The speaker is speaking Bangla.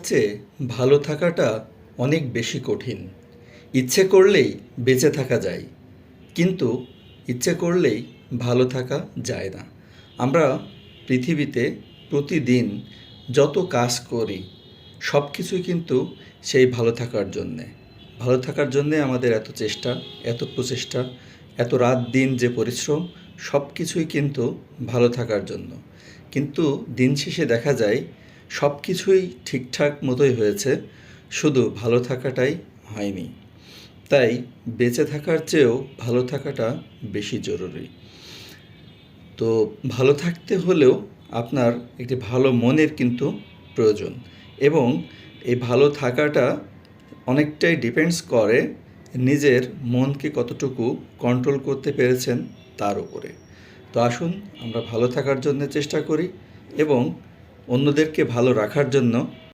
চেয়ে ভালো থাকাটা অনেক বেশি কঠিন। ইচ্ছে করলেই বেঁচে থাকা যায়, কিন্তু ইচ্ছে করলেই ভালো থাকা যায় না। আমরা পৃথিবীতে প্রতিদিন যত কাজ করি সব কিছুই কিন্তু সেই ভালো থাকার জন্যে। ভালো থাকার জন্যে আমাদের এত চেষ্টা, এত প্রচেষ্টা, এত রাত দিন যে পরিশ্রম, সব কিছুই কিন্তু ভালো থাকার জন্য। কিন্তু দিন শেষে দেখা যায় সব কিছুই ঠিকঠাক মতোই হয়েছে, শুধু ভালো থাকাটাই হয়নি। তাই বেঁচে থাকার চেয়েও ভালো থাকাটা বেশি জরুরি। তো ভালো থাকতে হলেও আপনার একটি ভালো মনের কিন্তু প্রয়োজন, এবং এই ভালো থাকাটা অনেকটাই ডিপেন্ডস করে নিজের মনকে কতটুকু কন্ট্রোল করতে পেরেছেন তার উপরে। তো আসুন আমরা ভালো থাকার জন্য চেষ্টা করি এবং অন্যদেরকে ভালো রাখার জন্য